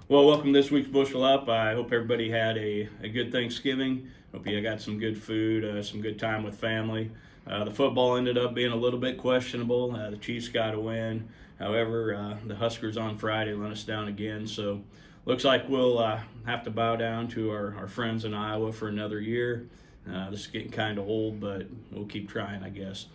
Well, welcome to this week's Bushel Up. I hope everybody had a good Thanksgiving. Hope you got some good food, some good time with family. The football ended up being a little bit questionable. The Chiefs got a win. However, the Huskers on Friday let us down again. So looks like we'll have to bow down to our friends in Iowa for another year. This is getting kind of old, but we'll keep trying, I guess.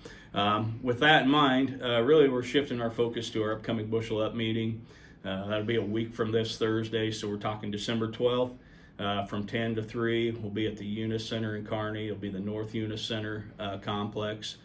With that in mind, really we're shifting our focus to our upcoming Bushel Up meeting. That'll be a week from this Thursday, so we're talking December 12th from 10 to 3. We'll be at the Unis Center in Kearney. It'll be the North Unis Center complex.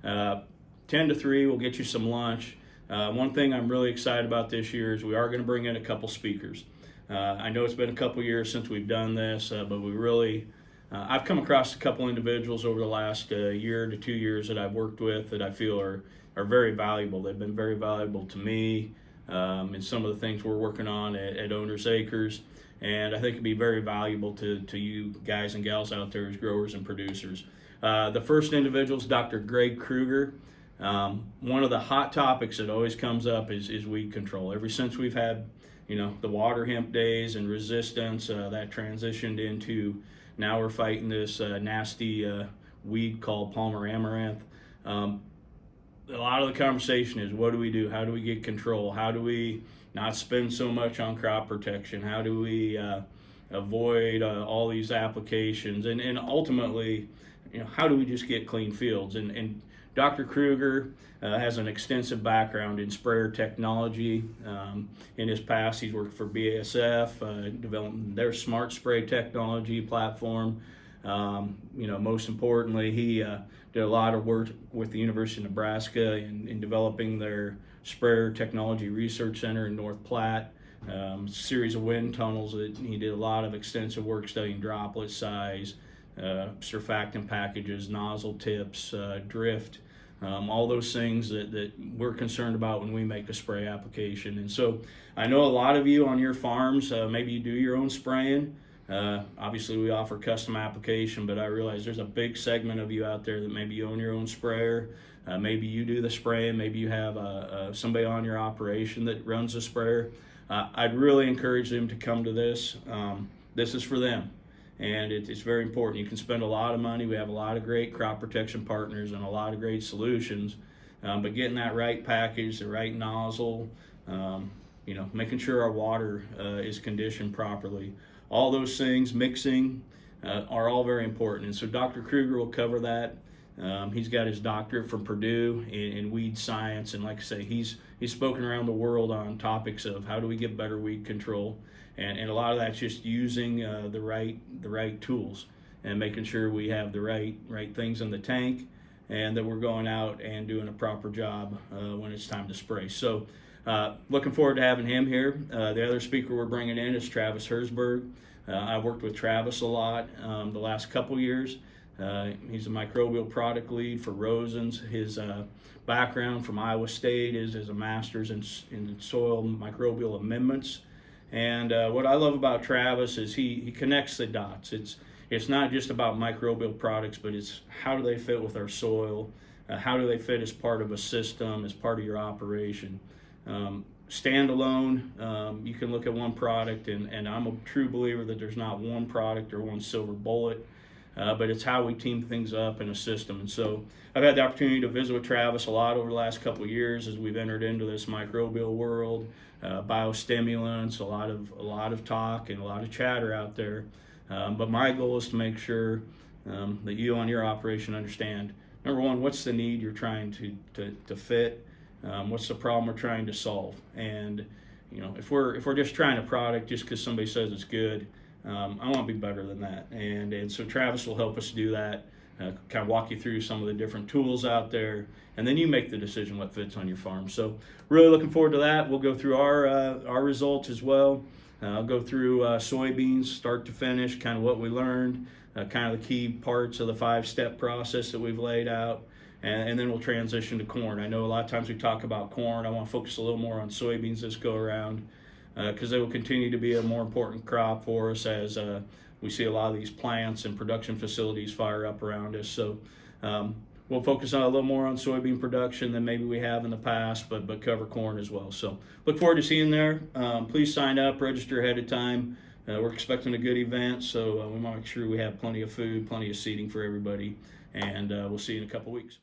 10 to 3, we'll get you some lunch. One thing I'm really excited about this year is we are going to bring in a couple speakers. I know it's been a couple years since we've done this, but we really, I've come across a couple individuals over the last year to 2 years that I've worked with that I feel are very valuable. They've been very valuable to me. And some of the things we're working on at Owners Acres, and I think it'd be very valuable to you guys and gals out there as growers and producers. The first individual is Dr. Greg Krueger. One of the hot topics that always comes up is weed control. Ever since we've had, the water hemp days and resistance, that transitioned into now we're fighting this nasty weed called Palmer amaranth. A lot of the conversation is what do we do? How do we get control? How do we not spend so much on crop protection? How do we avoid all these applications? And ultimately, how do we just get clean fields? And Dr. Krueger has an extensive background in sprayer technology. In his past, he's worked for BASF, developing their smart spray technology platform. Most importantly, he did a lot of work with the University of Nebraska in developing their sprayer technology research center in North Platte. Series of wind tunnels that he did a lot of extensive work studying droplet size, surfactant packages, nozzle tips, drift, all those things that we're concerned about when we make a spray application. And so I know a lot of you on your farms, maybe you do your own spraying. Obviously we offer custom application, but I realize there's a big segment of you out there that maybe you own your own sprayer. Maybe you do the spraying, maybe you have somebody on your operation that runs a sprayer. I'd really encourage them to come to this. This is for them, and it's very important. You can spend a lot of money. We have a lot of great crop protection partners and a lot of great solutions, but getting that right package, the right nozzle, making sure our water is conditioned properly. All those things, mixing, are all very important. And so Dr. Krueger will cover that. He's got his doctorate from Purdue in weed science. And like I say, he's spoken around the world on topics of how do we get better weed control. And a lot of that's just using the right tools and making sure we have the right things in the tank and that we're going out and doing a proper job when it's time to spray. So looking forward to having him here. The other speaker we're bringing in is Travis Herzberg. I've worked with Travis a lot the last couple years. He's a microbial product lead for Rosen's. His background from Iowa State is a master's in soil microbial amendments. And what I love about Travis is he connects the dots. It's not just about microbial products, but it's how do they fit with our soil? How do they fit as part of a system, as part of your operation? Standalone, you can look at one product, and I'm a true believer that there's not one product or one silver bullet, but it's how we team things up in a system. And so I've had the opportunity to visit with Travis a lot over the last couple of years as we've entered into this microbial world, biostimulants, a lot of talk and a lot of chatter out there. But my goal is to make sure that you on your operation understand, number one, what's the need you're trying to fit. What's the problem we're trying to solve? And if we're just trying a product just because somebody says it's good, I want to be better than that. And so Travis will help us do that, kind of walk you through some of the different tools out there, and then you make the decision what fits on your farm. So really looking forward to that. We'll go through our results as well. I'll go through soybeans start to finish, kind of what we learned, kind of the key parts of the 5-step process that we've laid out. And then we'll transition to corn. I know a lot of times we talk about corn. I want to focus a little more on soybeans this go around because they will continue to be a more important crop for us as we see a lot of these plants and production facilities fire up around us. So we'll focus on a little more on soybean production than maybe we have in the past, but cover corn as well. So look forward to seeing you there. Please sign up, register ahead of time. We're expecting a good event, so we want to make sure we have plenty of food, plenty of seating for everybody, and we'll see you in a couple weeks.